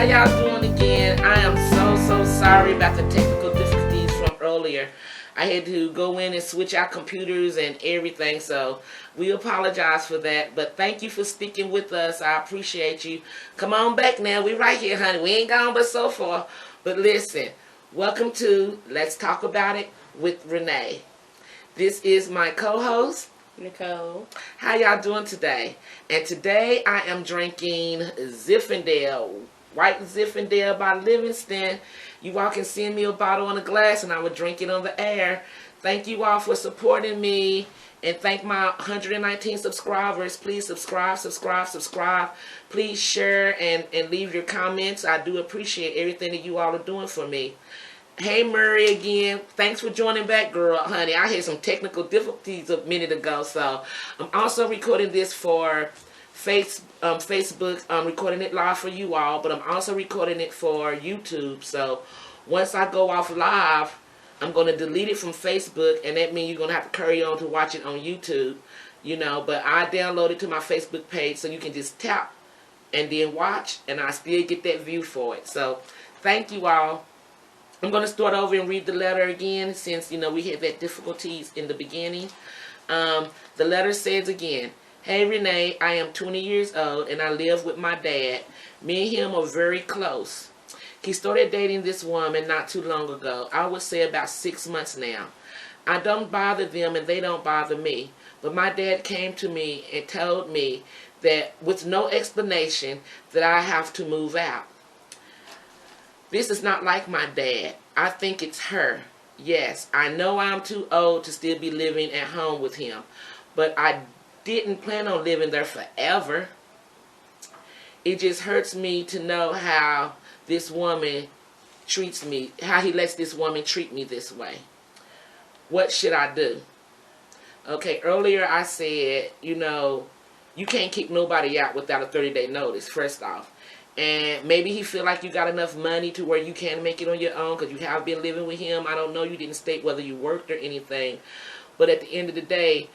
How y'all doing again? I am so sorry about the technical difficulties from earlier. I had to go in and switch out computers and everything, so we apologize for that. But thank you for sticking with us. I appreciate you. Come on back now. We right here, honey. We ain't gone but so far. But listen, welcome to Let's Talk About It with Renee. This is my co-host, Nicole. How y'all doing today? And today I am drinking Zinfandel, white Zinfandel by Livingston. You all can send me a bottle and a glass and I would drink it on the air. Thank you all for supporting me. And thank my 119 subscribers. Please subscribe. Please share and leave your comments. I do appreciate everything that you all are doing for me. Hey Murray again. Thanks for joining back, girl, honey. I had some technical difficulties a minute ago, so I'm also recording this for Facebook. I'm recording it live for you all, but I'm also recording it for YouTube. So once I go off live, I'm going to delete it from Facebook, and that means you're going to have to carry on to watch it on YouTube, you know. But I download it to my Facebook page, so you can just tap and then watch, and I still get that view for it. So thank you all. I'm going to start over and read the letter again since, you know, we had that difficulties in the beginning. The letter says again, Hey Renee, I am 20 years old and I live with my dad. Me and him are very close. He started dating this woman not too long ago. I would say about 6 months now. I don't bother them and they don't bother me. But my dad came to me and told me that with no explanation that I have to move out. This is not like my dad. I think it's her. Yes, I know I'm too old to still be living at home with him. But I didn't plan on living there forever. It just hurts me to know how this woman treats me, how he lets this woman treat me this way. What should I do? Okay, earlier I said, you know, you can't kick nobody out without a 30-day notice, first off. And maybe he feel like you got enough money to where you can make it on your own because you have been living with him. I don't know. You didn't state whether you worked or anything. But at the end of the day,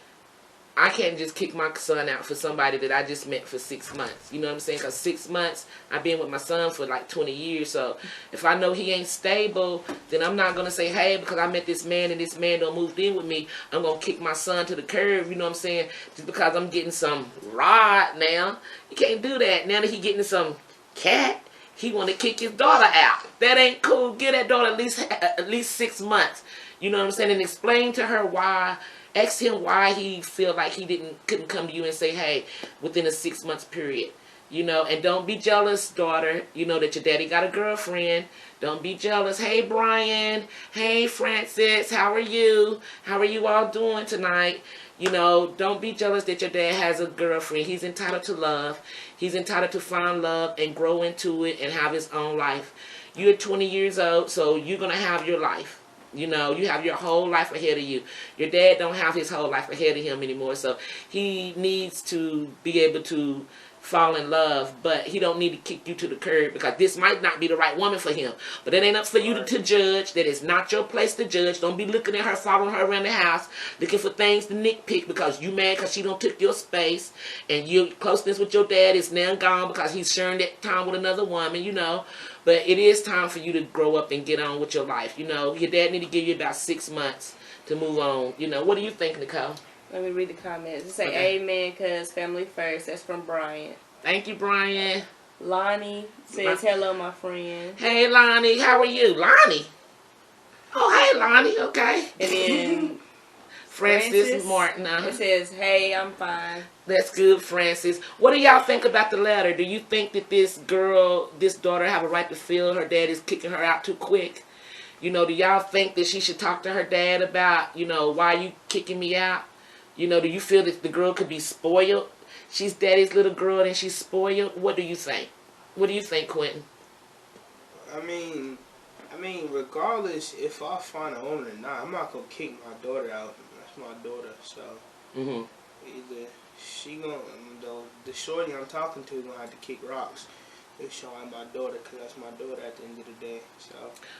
I can't just kick my son out for somebody that I just met for 6 months. You know what I'm saying? Because 6 months, I've been with my son for like 20 years. So if I know he ain't stable, then I'm not going to say, hey, because I met this man and this man don't move in with me, I'm going to kick my son to the curb. You know what I'm saying? Just because I'm getting some rod now. You can't do that. Now that he getting some cat, he want to kick his daughter out. That ain't cool. Give that daughter at least 6 months. You know what I'm saying? And explain to her why. Ask him why he feel like he couldn't come to you and say, hey, within a 6 months period. You know, and don't be jealous, daughter. You know that your daddy got a girlfriend. Don't be jealous. Hey, Brian. Hey, Francis. How are you? How are you all doing tonight? You know, don't be jealous that your dad has a girlfriend. He's entitled to love. He's entitled to find love and grow into it and have his own life. You're 20 years old, so you're going to have your life. You know, you have your whole life ahead of you. Your dad don't have his whole life ahead of him anymore, so he needs to be able to fall in love, but he don't need to kick you to the curb because this might not be the right woman for him. But it ain't up for you to judge. That is not your place to judge. Don't be looking at her, following her around the house, looking for things to nitpick because you mad because she don't took your space and your closeness with your dad is now gone because he's sharing that time with another woman, you know. But it is time for you to grow up and get on with your life. You know, your dad need to give you about 6 months to move on. You know, what do you think, Nicole? Let me read the comments. It say, Okay. Amen, cuz family first. That's from Brian. Thank you, Brian. Lonnie says, hello, my friend. Hey, Lonnie. How are you? Lonnie? Oh, hey, Lonnie. Okay. And then Francis Martin. It says, hey, I'm fine. That's good, Francis. What do y'all think about the letter? Do you think that this daughter have a right to feel her dad is kicking her out too quick? You know, do y'all think that she should talk to her dad about, you know, why you kicking me out? You know, do you feel that the girl could be spoiled? She's daddy's little girl and she's spoiled. What do you think? What do you think, Quentin? I mean, regardless if I find a woman or not, I'm not gonna kick my daughter out. That's my daughter, so either she gonna the shorty I'm talking to gonna have to kick rocks. If showing my daughter, cause that's my daughter at the end of the day. So.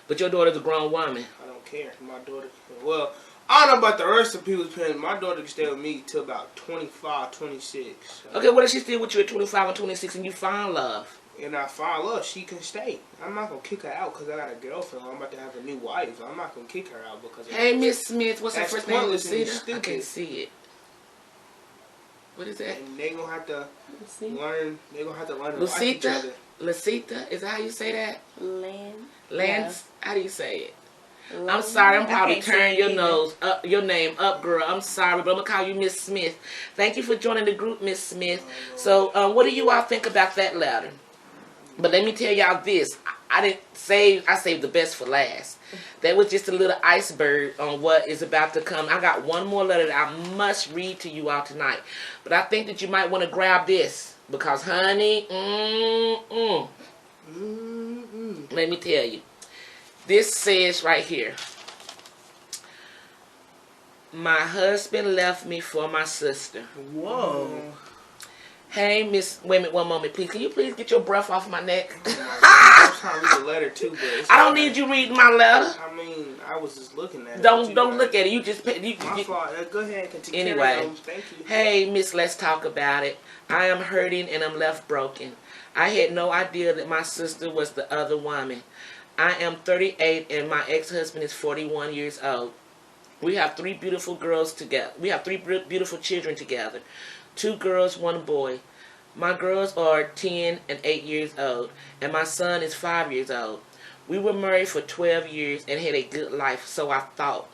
But your daughter's a grown woman. I don't care. My daughter. Well, I don't know about the rest of people's parents. My daughter can stay with me till about 25, 26. So. Okay, what if she's still with you at 25 and 26 and you find love? and I fall up, she can stay. I'm not gonna kick her out because I got a girlfriend. I'm about to have a new wife. I'm not gonna kick her out because of Hey, that. Miss Smith, what's her That's first name? pointless and Lucita? I stupid. can't see it. What is that? And they gonna have to See? learn. They gonna have to learn to like each Lucita? other. Lucita? Is that how you say that? Land. Lance? How do you say it? Land. I'm sorry, I'm I probably can't say turning it your either. nose up, your name up, girl. I'm sorry, but I'm gonna call you Miss Smith. Thank you for joining the group, Miss Smith. So, what do you all think about that letter? But let me tell y'all this: I didn't save. I saved the best for last. That was just a little iceberg on what is about to come. I got one more letter that I must read to you all tonight. But I think that you might want to grab this because, honey, let me tell you. This says right here, my husband left me for my sister. Whoa. Hey, Miss, wait a minute, one moment, please. Can you please get your breath off my neck? I was trying to read the letter too, but it's I don't alright. need you reading my letter. I mean, I was just looking at it. Don't look at it. You just My fault. Go ahead and continue. Anyway. Carry on. Thank you. Hey, Miss, let's talk about it. I am hurting and I'm left broken. I had no idea that my sister was the other woman. I am 38 and my ex-husband is 41 years old. We have 3 beautiful girls together. We have 3 beautiful children together. 2 girls, 1 boy. My girls are 10 and 8 years old, and my son is 5 years old. We were married for 12 years and had a good life, so I thought.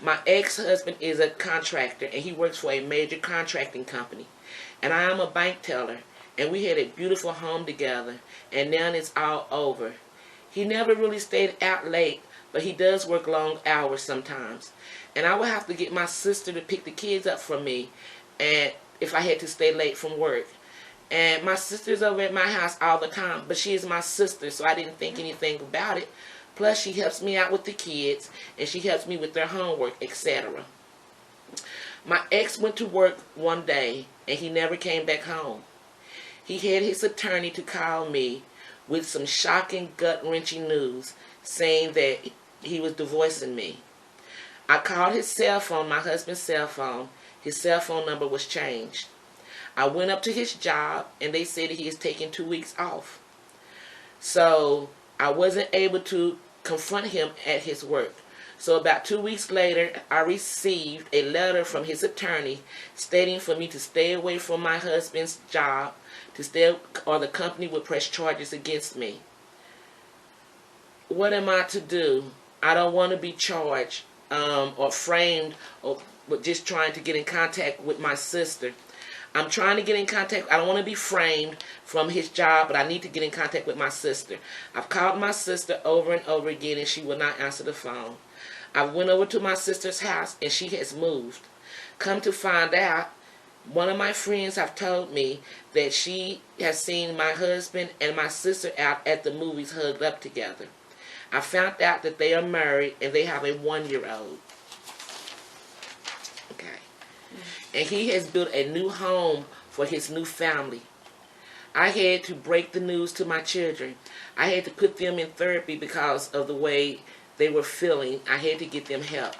My ex-husband is a contractor, and he works for a major contracting company. And I am a bank teller, and we had a beautiful home together, and now it's all over. He never really stayed out late, but he does work long hours sometimes. And I would have to get my sister to pick the kids up from me, and if I had to stay late from work. And my sister's over at my house all the time, but she is my sister, so I didn't think anything about it. Plus, she helps me out with the kids, and she helps me with their homework, etc. My ex went to work one day, and he never came back home. He had his attorney to call me with some shocking, gut-wrenching news, saying that he was divorcing me. I called his cell phone, my husband's cell phone. His cell phone number was changed. I went up to his job, and they said that he is taking 2 weeks off. So I wasn't able to confront him at his work. So about 2 weeks later, I received a letter from his attorney stating for me to stay away from my husband's job, to stay, or the company would press charges against me. What am I to do? I don't want to be charged or framed or just trying to get in contact with my sister. I'm trying to get in contact. I don't want to be framed from his job, but I need to get in contact with my sister. I've called my sister over and over again, and she will not answer the phone. I went over to my sister's house, and she has moved. Come to find out, one of my friends have told me that she has seen my husband and my sister out at the movies hugged up together. I found out that they are married, and they have a 1-year-old. Okay. And he has built a new home for his new family. I had to break the news to my children. I had to put them in therapy because of the way they were feeling. I had to get them help.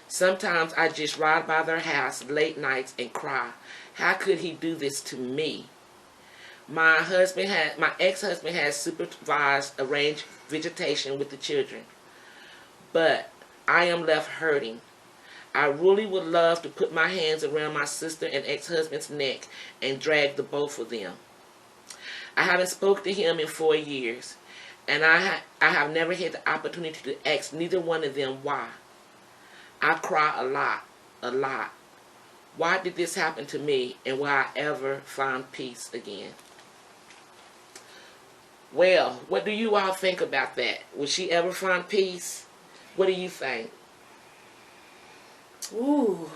Sometimes I just ride by their house late nights and cry. How could he do this to me? My ex-husband has supervised arranged visitation with the children. But I am left hurting. I really would love to put my hands around my sister and ex-husband's neck and drag the both of them. I haven't spoken to him in 4 years, and I have never had the opportunity to ask neither one of them why. I cry a lot. Why did this happen to me, and will I ever find peace again? Well, what do you all think about that? Will she ever find peace? What do you think? Ooh.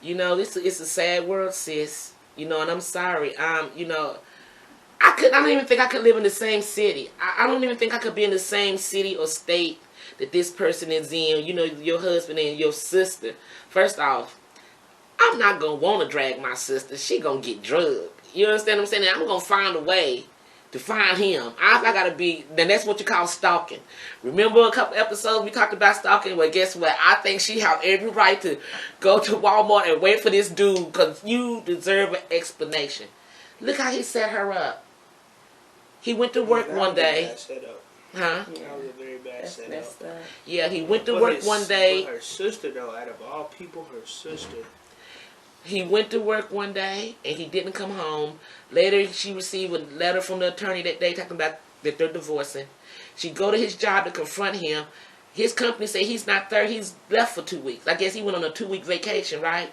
You know, it's a sad world, sis. You know, and I'm sorry. You know, I don't even think I could live in the same city. I don't even think I could be in the same city or state that this person is in. You know, your husband and your sister. First off, I'm not going to want to drag my sister. She going to get drugged. You understand what I'm saying? I'm going to find a way to find him. I got to be, then that's what you call stalking. Remember a couple episodes we talked about stalking? Well, guess what? I think she have every right to go to Walmart and wait for this dude because you deserve an explanation. Look how he set her up. He went to work That one was a day. bad setup. Huh? Yeah. That was a very bad That's setup. messed up. Yeah, he went to But work one day. But her sister, though, out of all people, her sister. He went to work one day and he didn't come home. Later, she received a letter from the attorney that day talking about that they're divorcing. She go to his job to confront him. His company say he's not there. He's left for 2 weeks. I guess he went on a 2-week vacation, right?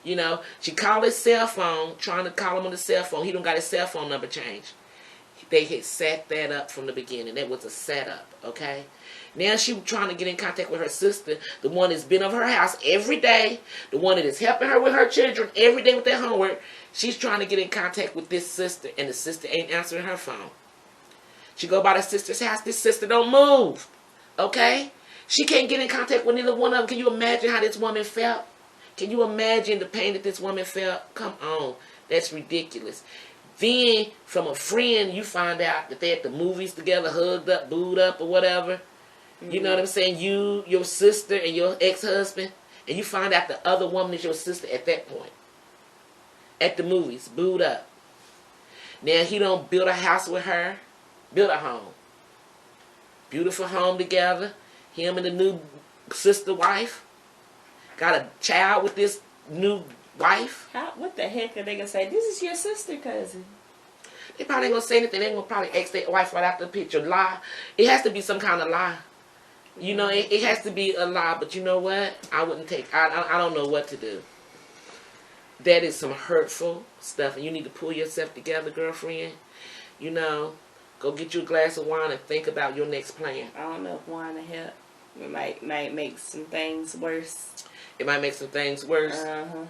You know, she called his cell phone, trying to call him on the cell phone. He don't got his cell phone number changed. They had set that up from the beginning. That was a setup, okay? Now she was trying to get in contact with her sister, the one that's been over her house every day, the one that is helping her with her children every day with their homework. She's trying to get in contact with this sister, and the sister ain't answering her phone. She go by the sister's house. This sister don't move, okay? She can't get in contact with neither one of them. Can you imagine how this woman felt? Can you imagine the pain that this woman felt? Come on. That's ridiculous. Then, from a friend, you find out that they're at the movies together, hugged up, booed up, or whatever. You know what I'm saying? You, your sister, and your ex-husband. And you find out the other woman is your sister at that point. At the movies, booed up. Now, he don't build a house with her. Build a home. Beautiful home together. Him and the new sister wife. Got a child with this new wife. What the heck are they gonna say? This is your sister, cousin. They probably ain't gonna say anything. They gonna probably ex their wife right after the picture. Lie. It has to be some kind of lie. You know, it has to be a lie. But you know what? I wouldn't take. I don't know what to do. That is some hurtful stuff, and you need to pull yourself together, girlfriend. You know, go get you a glass of wine and think about your next plan. I don't know if wine will help. It might make some things worse. It might make some things worse. Uh-huh.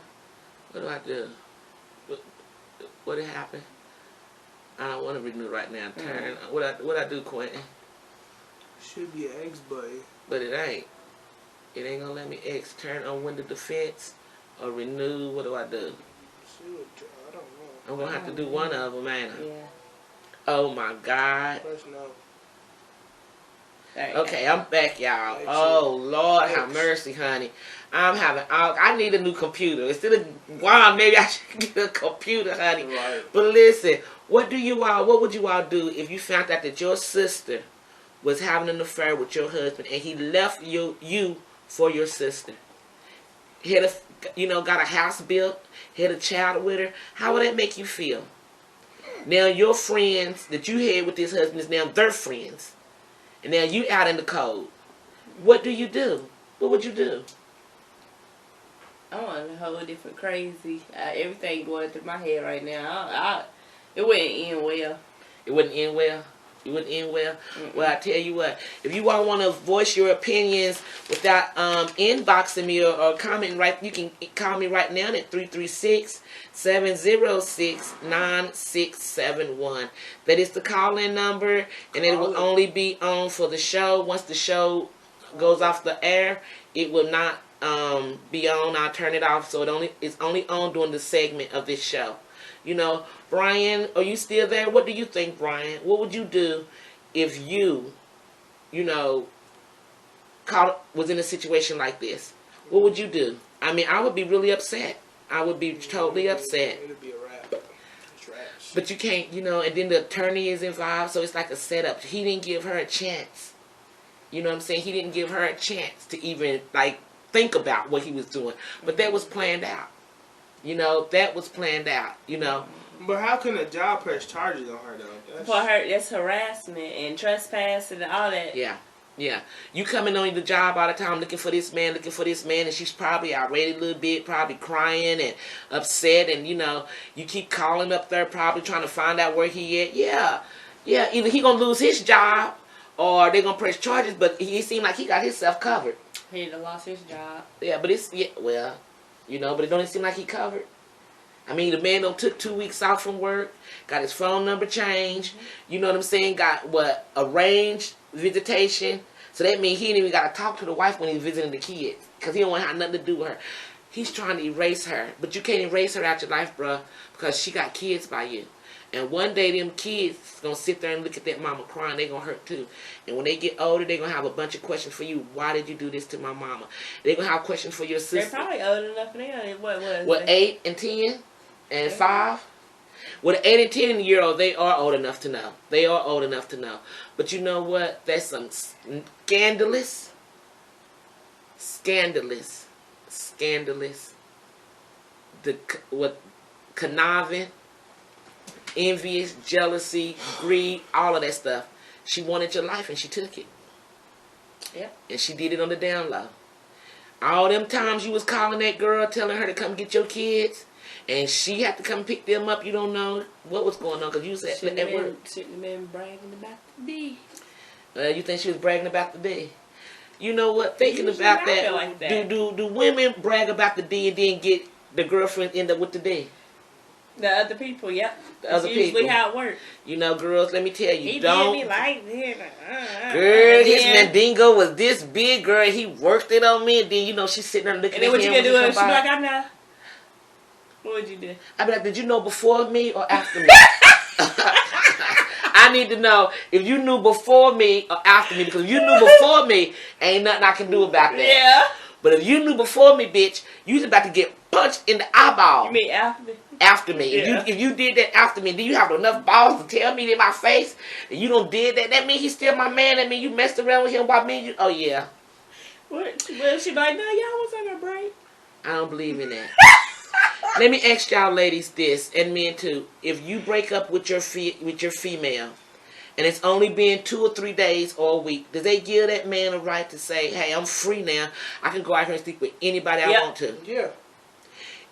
What do I do? What happened? I don't want to renew right now. Turn. What I do, Quentin? Should be an ex buddy. But it ain't. It ain't gonna let me X. Turn on window defense or renew. What do I do? I don't know. I'm gonna have to do one of them, ain't I? Yeah. Oh my God. First, no. Okay, I'm back, y'all. Oh Lord, have mercy, honey. I need a new computer. Instead of wine, maybe I should get a computer, honey. Right. But listen, what would you all do if you found out that your sister was having an affair with your husband and he left you for your sister? Had got a house built, had a child with her. How would that make you feel? Now your friends that you had with this husband is now their friends. And now you out in the cold. What do you do? What would you do? I'm on a whole different crazy. Everything going through my head right now. It wouldn't end well. It wouldn't end well. It wouldn't end well. Well, I tell you what. If you all want to voice your opinions without inboxing me or commenting, you can call me right now at 336-706-9671. That is the call-in number, and it will only be on for the show. Once the show goes off the air, it will not be on. I'll turn it off, so it's only on during the segment of this show. You know, Brian, are you still there? What do you think, Brian? What would you do if you was in a situation like this? What would you do? I mean, I would be really upset. I would be totally upset. It'd be a wrap. It's raps. But you can't, and then the attorney is involved, so it's like a setup. He didn't give her a chance. You know what I'm saying? He didn't give her a chance to even, think about what he was doing. But that was planned out. That was planned out, But how can a job press charges on her, though? That's harassment and trespassing and all that. Yeah. You coming on the job all the time looking for this man, and she's probably irate a little bit, probably crying and upset, and, you keep calling up there, probably trying to find out where he at. Yeah. Either he going to lose his job or they going to press charges, but he seemed like he got himself covered. He'd have lost his job. Yeah, but but it don't seem like he covered. I mean, the man took 2 weeks off from work, got his phone number changed, you know what I'm saying, got, arranged visitation. So that means he didn't even got to talk to the wife when he's visiting the kids, because he don't want to have nothing to do with her. He's trying to erase her, but you can't erase her out your life, bruh, because she got kids by you. And one day them kids going to sit there and look at that mama crying. They're going to hurt too. And when they get older, they're going to have a bunch of questions for you. Why did you do this to my mama? They're going to have questions for your sister. They're probably old enough now. What was 8 and 10 and 5? With an 8 and 10-year-old, they are old enough to know. They are old enough to know. But you know what? That's some scandalous, what conniving, envious, jealousy, greed, all of that stuff. She wanted your life and she took it. Yep. And she did it on the down low. All them times you was calling that girl, telling her to come get your kids, and she had to come pick them up. You don't know what was going on because you said Shouldn't at have work. been bragging about the D. You think she was bragging about the D? You know what? Thinking Usually about I that, feel like that. do women brag about the D and then get the girlfriend end up with the D? The other people, yep. The That's other usually people. how it works. You know, girls, let me tell you, He don't. did me like this. Girl, and his then- mandingo was this big, girl. He worked it on me, and then, you know, she's sitting there looking And then what at you him gonna do when he if she come be by. like, I'm not? What would you do? I'd be like, did you know before me or after me? I need to know if you knew before me or after me, because if you knew before me, ain't nothing I can do about that. Yeah. But if you knew before me, bitch, you was about to get punched in the eyeball. You mean after me? After me. Yeah. If you did that after me, do you have enough balls to tell me in my face that you don't did that? That means he's still my man. That means you messed around with him while me. Oh yeah. What? Well, she be like, no, y'all was on a break. I don't believe in that. Let me ask y'all ladies this, and men too. If you break up with your female, and it's only been 2 or 3 days or a week, does they give that man a right to say, hey, I'm free now. I can go out here and sleep with anybody I Yep. want to? Yeah.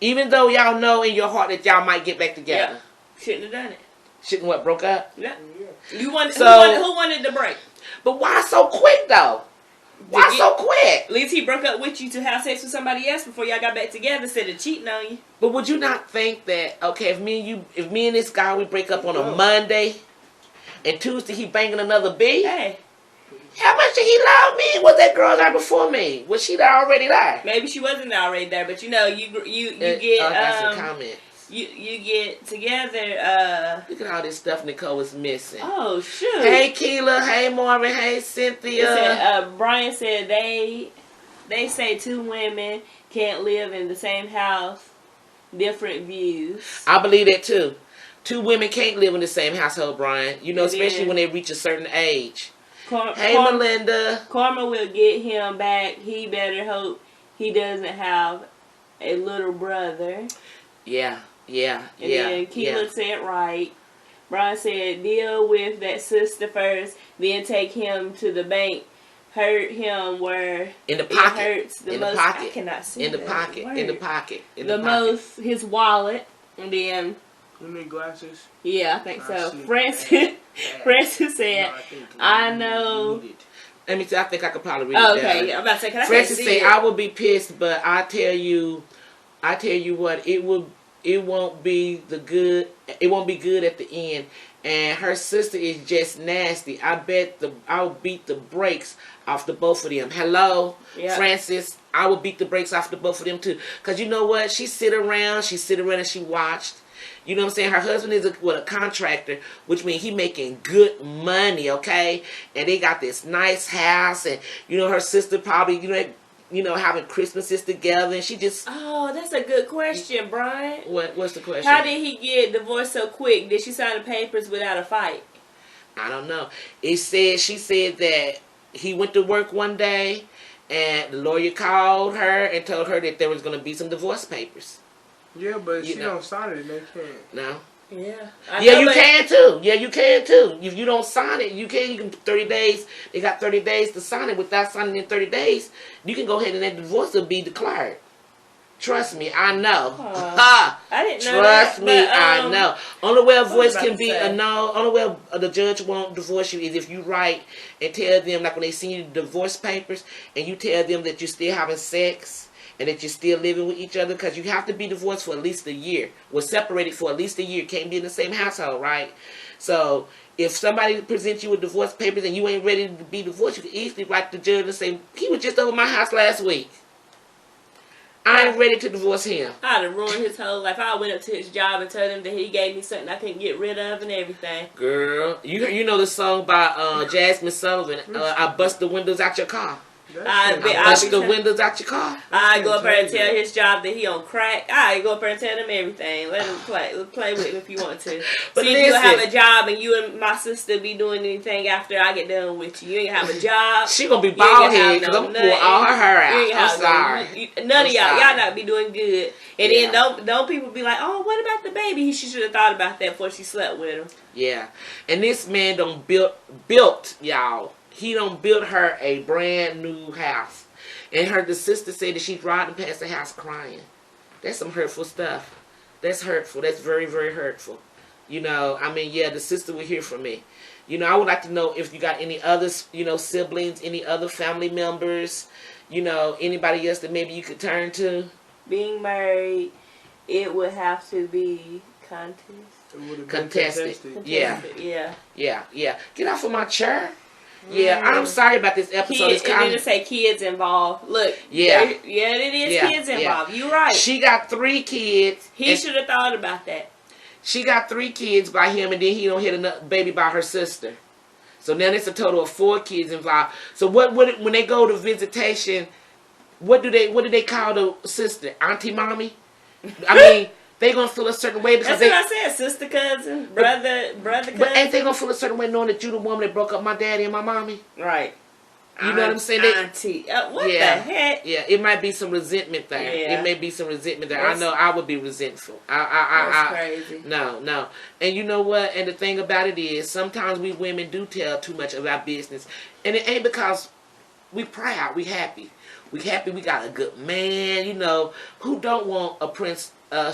Even though y'all know in your heart that y'all might get back together. Yeah. Shouldn't have done it. Shouldn't what, broke up? Yeah. Yeah. You wanted, So- who wanted the break? But why so quick though? Why Did so quick? At least he broke up with you to have sex with somebody else before y'all got back together instead of cheating on you. But would you not think that, okay, if me and this guy, we break up on a Monday, and Tuesday he banging another B? Hey, How much did he love me? Was that girl there before me? Was she there already there? maybe she wasn't already there, but you know, you I got some get comments. you get together. Look at all this stuff Nicole is missing. Oh shoot! Hey Keela, hey Marvin, hey It Cynthia. said, Brian said they say 2 women can't live in the same house, different views. I believe that too. 2 women can't live in the same household, Brian. You know, And especially then- when they reach a certain age. Car- Hey Car- Melinda. Karma will get him back. He better hope he doesn't have a little brother. Yeah. And then Keela said right. Brian said deal with that sister first, then take him to the bank. Hurt him where In the it pocket. hurts the In the most. pocket. I cannot see In the that pocket. word. In the pocket. In The the pocket. most, his wallet, and then You need glasses? yeah, I think I so. see. Francis said, No, I think I you know. need it. Let me see, I think I could probably read Oh, it okay, better. yeah, I'm about to say, 'cause I can't Francis see say, it. I will be pissed, but I tell you what, it won't be good at the end. And her sister is just nasty. I'll beat the brakes off the both of them. Hello, Yeah. Francis. I will beat the brakes off the both of them too. Cause you know what? She sit around and she watched. You know what I'm saying? Her husband is a contractor, which means he making good money, okay? And they got this nice house, and you know her sister probably having Christmases together, and she just Oh, that's a good question, Brian. what's the question? How did he get divorced so quick? Did she sign the papers without a fight? I don't know. She said that he went to work one day, and the lawyer called her and told her that there was going to be some divorce papers. Yeah, but if You she know. don't sign it, they can't. No. Yeah. Yeah, you can too. Yeah, you can too. If you don't sign it, you can 30 days. They got 30 days to sign it. Without signing in 30 days, you can go ahead and that divorce will be declared. Trust me, I know. I didn't know Trust that. me, but, I know. Only way a what was voice I can about be to say? a no. Only way the judge won't divorce you is if you write and tell them, like when they send you the divorce papers, and you tell them that you're still having sex and that you're still living with each other, because you have to be divorced for at least a year. We're separated for at least a year. Can't be in the same household, right? So if somebody presents you with divorce papers and you ain't ready to be divorced, you can easily write the judge and say, he was just over my house last week. I ain't ready to divorce him. I'd have ruined his whole life. I went up to his job and told him that he gave me something I couldn't get rid of and everything. Girl, you know the song by Jasmine Sullivan, I Bust the Windows Out Your Car. Bust the windows out your car. I go up there and tell his job that he on crack. I go up there and tell him everything. Let him play with him if you want to. But see if you have a job and you and my sister be doing anything after I get done with you. You ain't have a job. She gonna be bald head because I'm gonna pull all her hair out. I'm sorry. None of y'all not be doing good. And then don't people be like, oh, what about the baby? She should have thought about that before she slept with him. Yeah, and this man done built y'all. He done built her a brand new house. And the sister said that she's riding past the house crying. That's some hurtful stuff. That's hurtful. That's very, very hurtful. You know, I mean, yeah, the sister will hear from me. You know, I would like to know if you got any other, you know, siblings, any other family members, you know, anybody else that maybe you could turn to. Being married, it would have to be contested. Yeah. Get off of my chair. Yeah, Mm-hmm. I'm sorry about this episode. Kids, and then it say kids involved. Look, it is kids involved. You're right. She got 3 kids. He should have thought about that. She got 3 kids by him, and then he don't hit another baby by her sister. So now it's a total of 4 kids involved. So when they go to visitation, what do they call the sister? Auntie, mommy? I mean. They gonna feel a certain way because that's what I said. Sister, cousin, brother, cousin. But ain't they gonna feel a certain way knowing that you the woman that broke up my daddy and my mommy? Right. You know what I'm saying? Auntie. What the heck? Yeah, it might be some resentment there. Yeah. It may be some resentment there. I know I would be resentful. That's crazy. No. And you know what? And the thing about it is, sometimes we women do tell too much of our business, and it ain't because we proud. We happy. We got a good man. You know, who don't want a Prince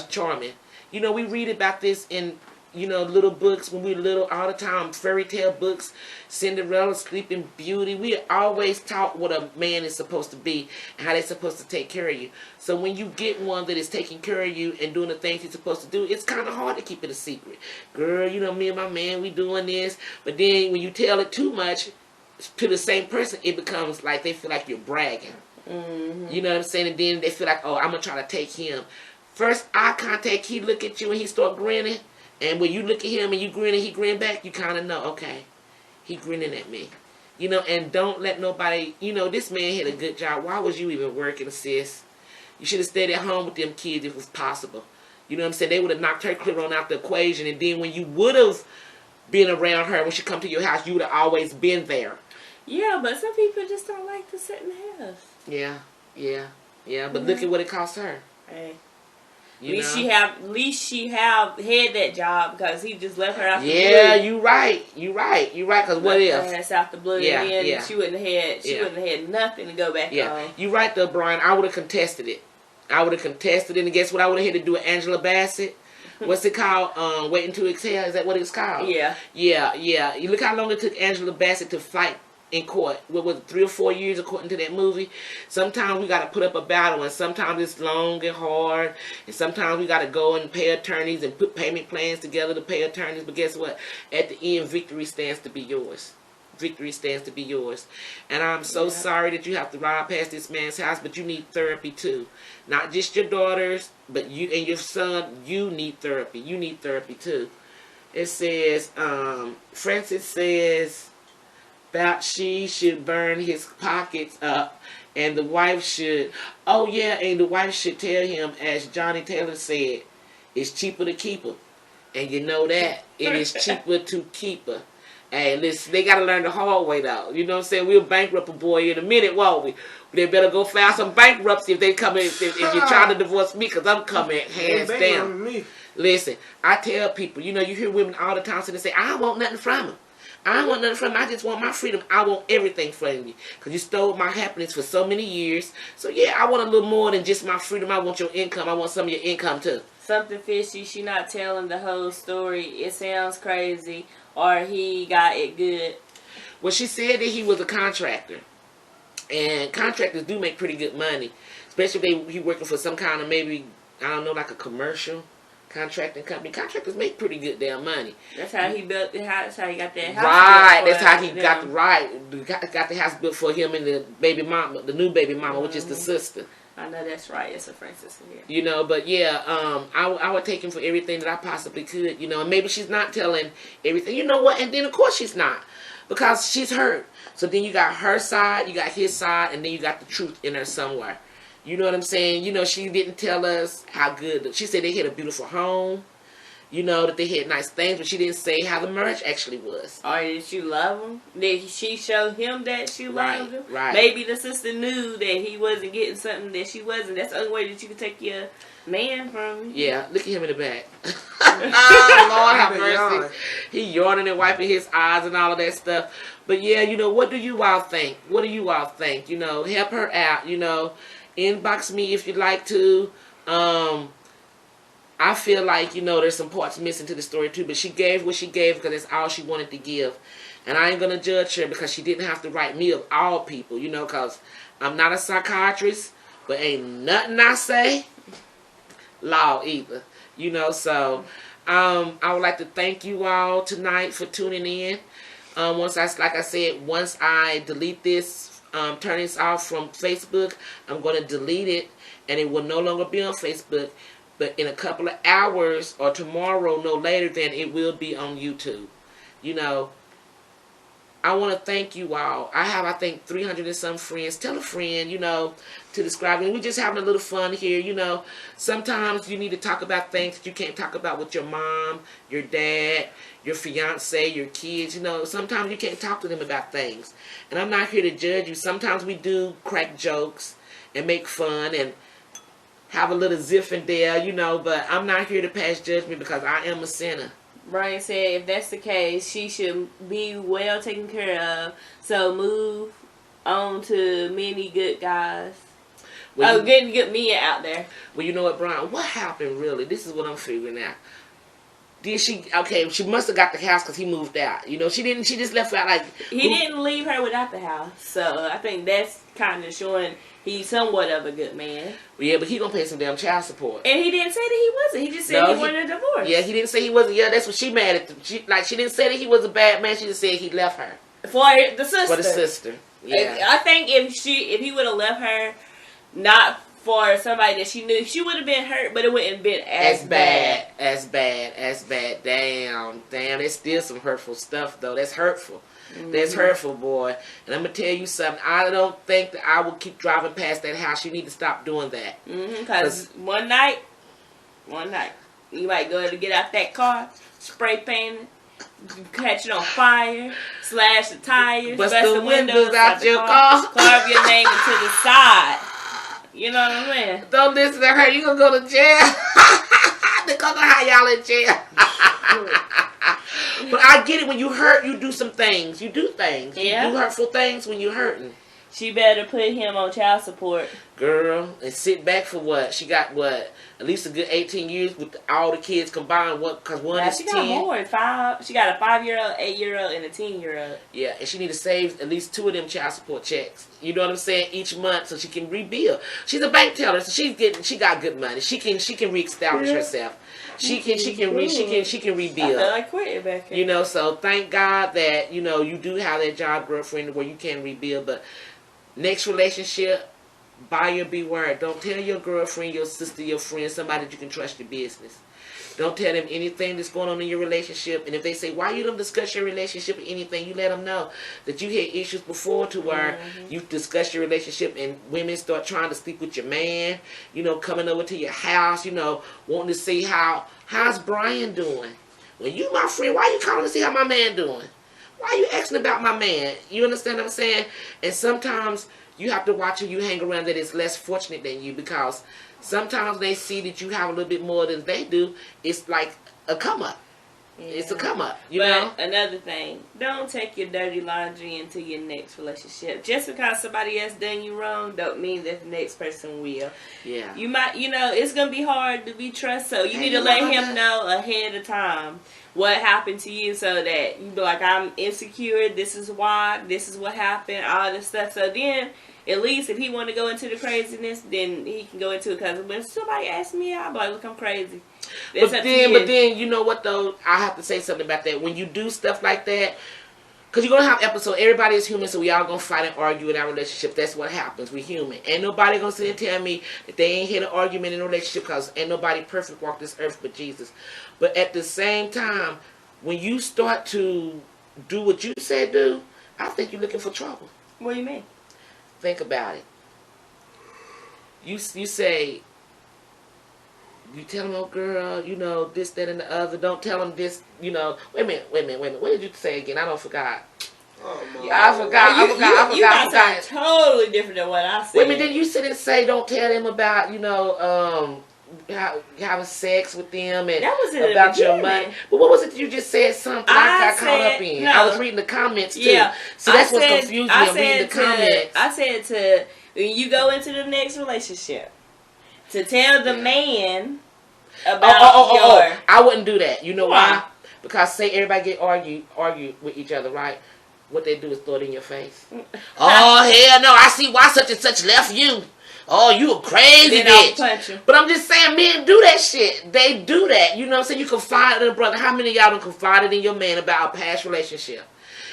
Charming? You know, we read about this in, you know, little books when we were little all the time, fairy tale books, Cinderella, Sleeping Beauty. We are always taught what a man is supposed to be and how they're supposed to take care of you. So when you get one that is taking care of you and doing the things he's supposed to do, it's kind of hard to keep it a secret. Girl, you know, me and my man, we doing this. But then when you tell it too much to the same person, it becomes like they feel like you're bragging. Mm-hmm. You know what I'm saying? And then they feel like, oh, I'm going to try to take him. First eye contact, he look at you and he start grinning. And when you look at him and you grin and he grin back, you kind of know, okay, he grinning at me. You know, and don't let nobody, you know, this man had a good job. Why was you even working, sis? You should have stayed at home with them kids if it was possible. You know what I'm saying? They would have knocked her clear on out the equation. And then when you would have been around her when she come to your house, you would have always been there. Yeah, but some people just don't like to sit in the house. Yeah. But look at what it cost her. Hey. At least she have had that job because he just left her out the blue. Yeah, you right. Because what if? That's out the blue. And she wouldn't have had nothing to go back on. You right though, Brian. I would have contested it. And guess what? I would have had to do with Angela Bassett. What's it called? Waiting to Exhale. Is that what it's called? Yeah. You look how long it took Angela Bassett to fight in court. What was it, 3 or 4 years according to that movie? Sometimes we got to put up a battle, and sometimes it's long and hard, and sometimes we got to go and pay attorneys and put payment plans together to pay attorneys. But guess what? At the end, victory stands to be yours. And I'm so sorry that you have to ride past this man's house, but you need therapy too. Not just your daughters, but you and your son. You need therapy. You need therapy too. It says, Francis says that she should burn his pockets up, and the wife should, and the wife should tell him, as Johnny Taylor said, it's cheaper to keep her. And you know that. It is cheaper to keep her. Hey, listen, they got to learn the hard way, though. You know what I'm saying? We'll bankrupt a boy in a minute, won't we? They better go file some bankruptcy if they come in, if you're trying to divorce me, because I'm coming hands down. Me. Listen, I tell people, you know, you hear women all the time say, I don't want nothing from him. I just want my freedom. I want everything from you. Because you stole my happiness for so many years. So, yeah, I want a little more than just my freedom. I want your income. I want some of your income, too. Something fishy. She not telling the whole story. It sounds crazy. Or he got it good. Well, she said that he was a contractor. And contractors do make pretty good money. Especially if he working for some kind of maybe, I don't know, like a commercial contracting company. Contractors make pretty good damn money. That's how he built the house. That's how he got that house. Right. That's how he got the house built for him and the baby mama, the new baby mama, which is the sister. I know that's right. It's a Francis in here. You know, but yeah, I would take him for everything that I possibly could. You know, and maybe she's not telling everything. You know what? And then of course she's not. because she's hurt. So then you got her side, you got his side, and then you got the truth in her somewhere. You know what I'm saying? You know, she didn't tell us how good. She said they had a beautiful home. You know, that they had nice things, but she didn't say how the marriage actually was. Or did she love him? Did she show him that she loved him? Right. Maybe the sister knew that he wasn't getting something that she wasn't. That's the only way that you could take your man from. Yeah, look at him in the back. Oh, Lord have mercy. He yawning and wiping his eyes and all of that stuff. But yeah, you know, what do you all think? What do you all think? You know, help her out. You know, inbox me if you'd like to. I feel like, you know, there's some parts missing to the story too, but she gave what she gave because that's all she wanted to give. And I ain't going to judge her because she didn't have to write me of all people, you know, because I'm not a psychiatrist, but ain't nothing I say law either, you know. So I would like to thank you all tonight for tuning in. Once I delete this, turn this off from Facebook, I'm going to delete it and it will no longer be on Facebook. But in a couple of hours or tomorrow, no later than, it will be on YouTube. You know, I want to thank you all. I have, I think, 300 and some friends. Tell a friend, you know, to describe it. We're just having a little fun here, you know. Sometimes you need to talk about things that you can't talk about with your mom, your dad, your fiance, your kids. You know, sometimes you can't talk to them about things. And I'm not here to judge you. Sometimes we do crack jokes and make fun and have a little Zinfandel, you know, but I'm not here to pass judgment because I am a sinner. Brian said if that's the case, she should be well taken care of. So move on to many good guys. Getting good men out there. Well, you know what, Brian? What happened really? This is what I'm figuring out. Did she? Okay, she must have got the house because he moved out. You know, she didn't. She just left out like. He didn't leave her without the house, so I think that's kind of showing he's somewhat of a good man. Yeah, but he gonna pay some damn child support. And he didn't say that he wasn't. He just said he wanted a divorce. Yeah, he didn't say he wasn't. Yeah, that's what she mad at. She didn't say that he was a bad man. She just said he left her for the sister. For the sister. Yeah. I think if he would have left her, not for somebody that she knew, she would have been hurt, but it wouldn't have been as bad. As bad. Damn. There's still some hurtful stuff though. That's hurtful. Mm-hmm. That's hurtful, boy. And I'm gonna tell you something. I don't think that I will keep driving past that house. You need to stop doing that. Because one night, you might go to get out that car, spray paint it, catch it on fire, slash the tires, bust the windows out your car, carve your name into the side. You know what I'm saying? Don't listen to her. You gonna go to jail. They're gonna have y'all in jail. But I get it. When you hurt, you do some things. You do things. Yeah. You do hurtful things when you're hurting. She better put him on child support. Girl, and sit back for what? She got what? At least a good 18 years with all the kids combined. What? Because one is 10. She got more. 5. She got a 5-year-old, 8-year-old, and a 10-year-old. Yeah, and she need to save at least 2 of them child support checks. You know what I'm saying? Each month, so she can rebuild. She's a bank teller, so she got good money. She can reestablish herself. She can rebuild. I feel like quitting back here. You know, so thank God that, you know, you do have that job, girlfriend, where you can rebuild. But next relationship, buyer beware. Don't tell your girlfriend, your sister, your friend, somebody that you can trust your business. Don't tell them anything that's going on in your relationship. And if they say, why you don't discuss your relationship or anything, you let them know that you had issues before to where you discuss your relationship and women start trying to sleep with your man, you know, coming over to your house, you know, wanting to see how's Brian doing. When you my friend, why you calling to see how my man doing? Why you asking about my man? You understand what I'm saying? And sometimes you have to watch who you hang around that is less fortunate than you, because sometimes they see that you have a little bit more than they do. It's like a come up. Yeah. It's a come up, you know? Another thing, don't take your dirty laundry into your next relationship. Just because somebody else done you wrong don't mean that the next person will. Yeah. You might, you know, it's going to be hard to be trusted, so you need to let him know ahead of time what happened to you, so that you be like, I'm insecure, this is why, this is what happened, all this stuff. So then, at least if he want to go into the craziness, then he can go into it. Because when somebody asks me, I'll be like, look, I'm crazy. But then, you know what though? I have to say something about that. When you do stuff like that, because you're going to have episodes. Everybody is human, so we all going to fight and argue in our relationship. That's what happens. We're human. Ain't nobody going to sit and tell me that they ain't had an argument in a relationship, because ain't nobody perfect walk this earth but Jesus. But at the same time, when you start to do what you said do, I think you're looking for trouble. What do you mean? Think about it. You say, you tell them, oh girl, you know, this, that, and the other. Don't tell them this, you know. Wait a minute. What did you say again? I don't forgot. Oh, my I forgot. You got something totally different than what I said. Wait a minute. Then you sit and say, don't tell them about, you know, having sex with them and that was in about the your money. But what was it that you just said? Something I got caught up in. No. I was reading the comments too. Yeah. So that's what's confusing me. I'm reading the comments. I said to when you go into the next relationship to tell the man about your. I wouldn't do that. You know why? Because say everybody get argue with each other, right? What they do is throw it in your face. Oh hell no! I see why such and such left you. Oh, you a crazy bitch. Punch you. But I'm just saying, men do that shit. They do that. You know what I'm saying? You confide in a brother. How many of y'all done confided in your man about a past relationship?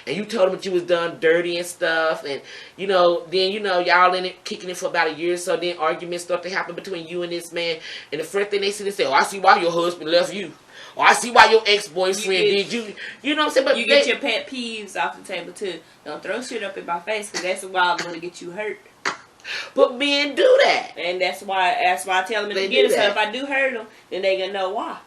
And you told him that you was done dirty and stuff. And, you know, then, you know, y'all in it, kicking it for about a year or so. Then arguments start to happen between you and this man. And the first thing they see, they say, oh, I see why your husband left you. Or I see why your ex-boyfriend did you. You know what I'm saying? But you get your pet peeves off the table, too. Don't throw shit up in my face, because that's why I'm going to get you hurt. But men do that. And that's why I tell them in the beginning. So if I do hurt them, then they going to know why.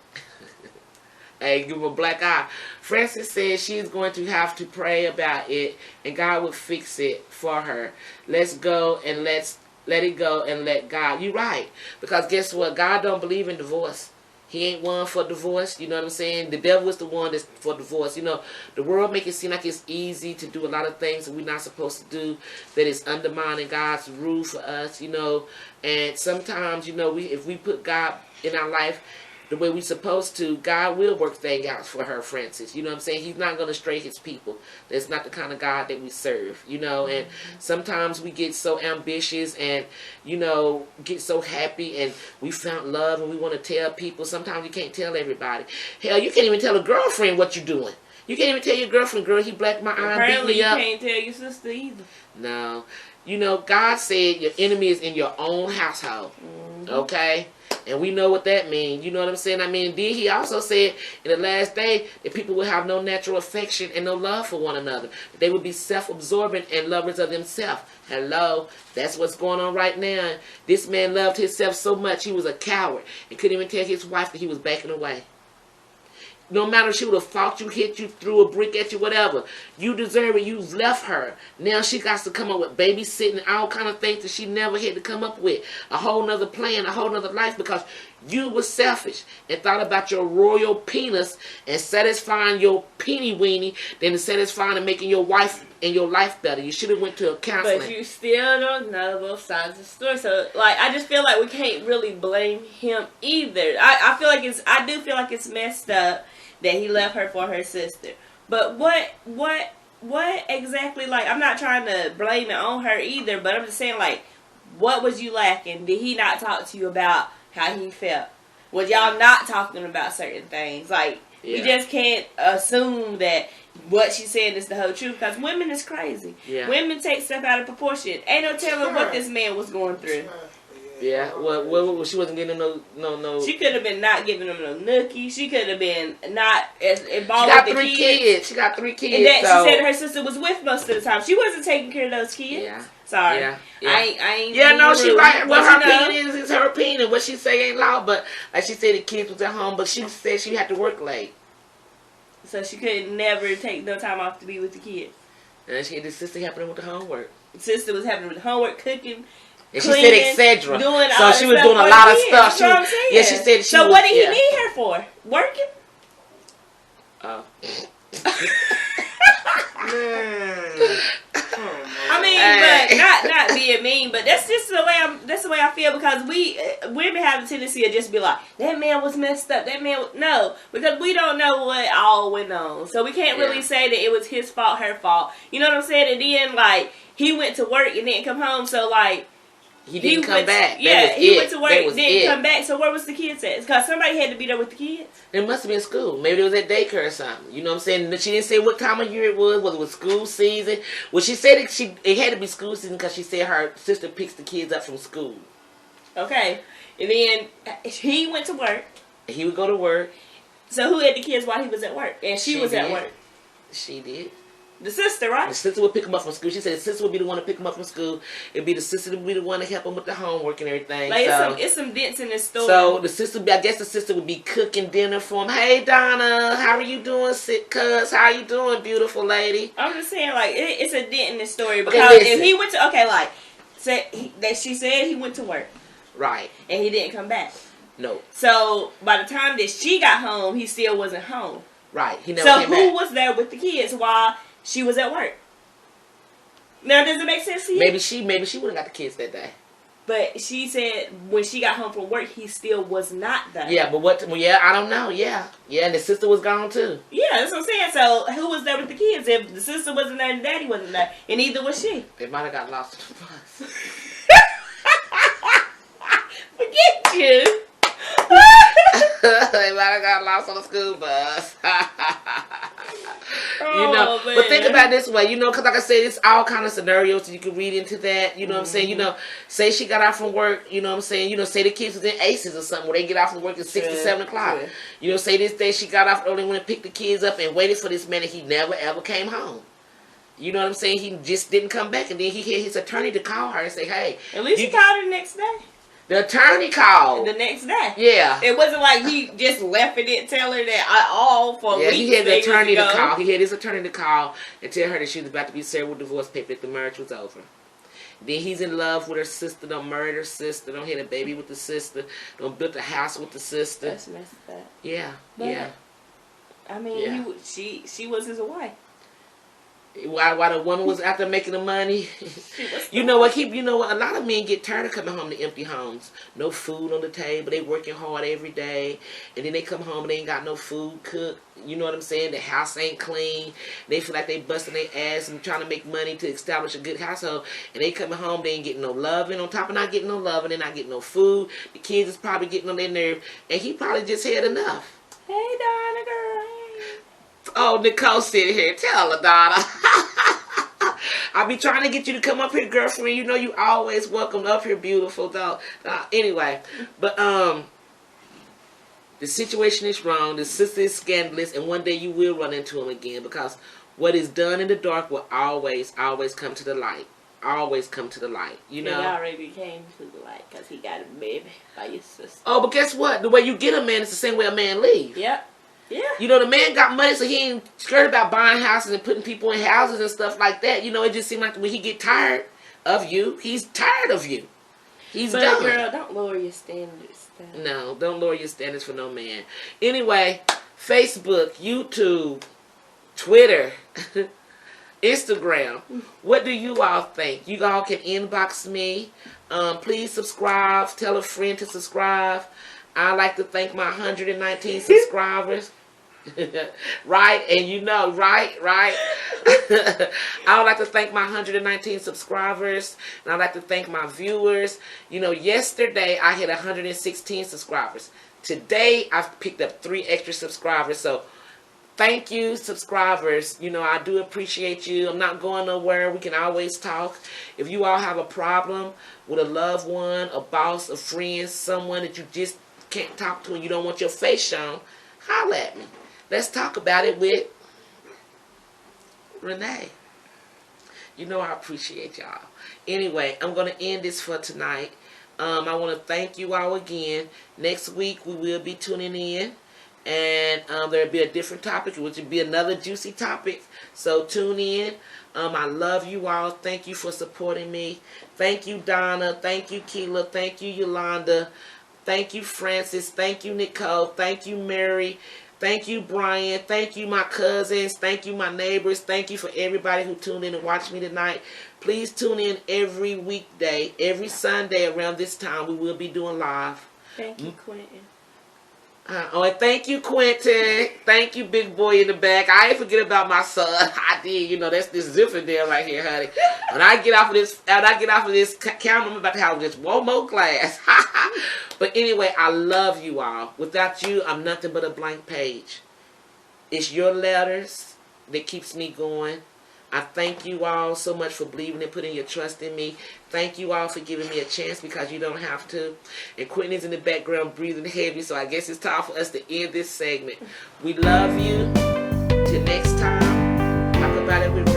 Hey, give him a black eye. Francis says she's going to have to pray about it, and God will fix it for her. Let's go and let it go and let God. You're right. Because guess what? God don't believe in divorce. He ain't one for divorce. You know what I'm saying? The devil is the one that's for divorce. You know, the world make it seem like it's easy to do a lot of things that we're not supposed to do, that is undermining God's rule for us, you know. And sometimes, you know, if we put God in our life the way we're supposed to, God will work things out for her, Francis. You know what I'm saying? He's not going to stray his people. That's not the kind of God that we serve, you know. And sometimes we get so ambitious and, you know, get so happy and we found love and we want to tell people. Sometimes you can't tell everybody. Hell, you can't even tell a girlfriend what you're doing. You can't even tell your girlfriend, girl, he blacked my eye and beat me up. Apparently you can't tell your sister either. No. You know, God said your enemy is in your own household. Okay? And we know what that means. You know what I'm saying? I mean, then he also said in the last day that people will have no natural affection and no love for one another. They will be self-absorbent and lovers of themselves. Hello? That's what's going on right now. This man loved himself so much he was a coward and couldn't even tell his wife that he was backing away. No matter if she would have fought you, hit you, threw a brick at you, whatever. You deserve it. You've left her. Now she got to come up with babysitting, all kind of things that she never had to come up with. A whole nother plan, a whole nother life because you were selfish and thought about your royal penis and satisfying your peeny weenie than satisfying and making your wife and your life better. You should have went to a counseling. But you still don't know both sides of the story. So, like, I just feel like we can't really blame him either. I do feel like it's messed up that he left her for her sister. But what exactly, like, I'm not trying to blame it on her either, but I'm just saying, like, what was you lacking? Did he not talk to you about how he felt? Was y'all not talking about certain things? Like, you just can't assume that what she said is the whole truth, because women is crazy. Yeah. Women take stuff out of proportion. Ain't no telling what this man was going through. Yeah, well, she wasn't getting no. She could have been not giving him no nookie. She could have been not as involved with the kids. She got 3 kids. And that she said her sister was with most of the time. She wasn't taking care of those kids. Yeah. Sorry. Yeah. I ain't. Yeah, no, she right. Well, her opinion is her opinion. What she say ain't loud, but like she said, the kids was at home, but she said she had to work late. So she could never take no time off to be with the kids. And she had the sister helping with the homework. Sister was helping with the homework, cooking. And she said etc. So she was doing a lot of stuff. She said she So what did he need her for? Working? Oh. I mean, but not being mean, but that's just the way I feel, because women have a tendency to just be like, that man was messed up. No, because we don't know what all went on, so we can't really say that it was his fault, her fault. You know what I'm saying? And then like he went to work and didn't come home, so like. He didn't come back. Yeah, he went to work and didn't come back. So where was the kids at? Because somebody had to be there with the kids. It must have been school. Maybe it was at daycare or something. You know what I'm saying? She didn't say what time of year it was. Whether it was school season. Well, she said it had to be school season because she said her sister picks the kids up from school. Okay. And then he went to work. And he would go to work. So who had the kids while he was at work? And she was at work. She did. The sister, right? The sister would pick him up from school. She said the sister would be the one to pick him up from school. It'd be the sister would be the one to help him with the homework and everything. Like so, it's some dents in the story. So the sister, I guess the sister would be cooking dinner for him. Hey Donna, how are you doing, cuz? How you doing, beautiful lady? I'm just saying, like it's a dent in the story Okay, because listen. if he went to she said he went to work, Right? and he didn't come back. No. So by the time that she got home, he still wasn't home. Right. He never So came who back. was there with the kids while she was at work? Now, does it make sense to you? Maybe she would have got the kids that day. But she said when she got home from work, he still was not there. Yeah, but what? Well, yeah, I don't know. Yeah, and the sister was gone too. Yeah, that's what I'm saying. So who was there with the kids? If the sister wasn't there, and daddy wasn't there, and neither was she. They might have got lost in the bus. Forget you. They might have got lost on the school bus. Oh, man. But think about it this way, because like I said, it's all kind of scenarios that you can read into that. You know what I'm saying? Say she got out from work. You know what I'm saying? Say the kids was in Aces or something where they get out from work at 6 to 7 o'clock. Yeah. Say this day she got off early, went and picked the kids up and waited for this man, and he never ever came home. You know what I'm saying? He just didn't come back, and then he had his attorney to call her and say, "Hey." At least he called her the next day. The attorney called. The next day. Yeah. It wasn't like he just left and didn't tell her that all for weeks. He had the attorney to ago. call. He had his attorney to call and tell her that she was about to be served with divorce paper, that the marriage was over. Then he's in love with her sister, don't marry her sister, don't have a baby with the sister, don't build a house with the sister. That's messed up. Yeah, But, yeah. I mean, Yeah. she was his wife. While the woman was out there making the money. You know what? A lot of men get tired of coming home to empty homes. No food on the table. They working hard every day. And then they come home and they ain't got no food cooked. You know what I'm saying? The house ain't clean. They feel like they busting their ass and trying to make money to establish a good household. And they coming home, they ain't getting no loving. On top of not getting no loving, they're not getting no food. The kids is probably getting on their nerve. And he probably just had enough. Hey, Donna, girl. Oh, Nicole sitting here. Tell her, Donna. I'll be trying to get you to come up here, girlfriend. You know you always welcome up here, beautiful dog. Anyway, but the situation is wrong. The sister is scandalous, and one day you will run into him again, because what is done in the dark will always come to the light. Always come to the light. You know. It already came to the light because he got a baby by your sister. Oh, but guess what? The way you get a man is the same way a man leaves. Yep. Yeah. The man got money, so he ain't scared about buying houses and putting people in houses and stuff like that. It just seems like when he get tired of you, he's tired of you. He's done. Girl, don't lower your standards. No, don't lower your standards for no man. Anyway, Facebook, YouTube, Twitter, Instagram. What do you all think? You all can inbox me. Please subscribe. Tell a friend to subscribe. I'd like to thank my 119 subscribers. Right? And right? I would like to thank my 119 subscribers. And I'd like to thank my viewers. Yesterday I had 116 subscribers. Today I've picked up 3 extra subscribers. So thank you, subscribers. I do appreciate you. I'm not going nowhere. We can always talk. If you all have a problem with a loved one, a boss, a friend, someone that you just can't talk to and you don't want your face shown, holler at me. Let's talk about it with Renee. I appreciate y'all. Anyway, I'm going to end this for tonight. I want to thank you all again. Next week we will be tuning in, and there'll be a different topic, which will be another juicy topic. So tune in. I love you all. Thank you for supporting me. Thank you, Donna. Thank you, Keela. Thank you, Yolanda. Thank you, Francis. Thank you, Nicole. Thank you, Mary. Thank you, Brian. Thank you, my cousins. Thank you, my neighbors. Thank you for everybody who tuned in and watched me tonight. Please tune in every weekday, every Sunday around this time. We will be doing live. Thank you, Quentin. And thank you, Quentin. Thank you, big boy in the back. I ain't forget about my son. I did. That's this Zinfandel right here, honey. When I get off of this camera, I'm about to have just one more glass. But anyway, I love you all. Without you, I'm nothing but a blank page. It's your letters that keeps me going. I thank you all so much for believing and putting your trust in me. Thank you all for giving me a chance, because you don't have to. And Quentin is in the background breathing heavy, so I guess it's time for us to end this segment. We love you. Till next time. everybody.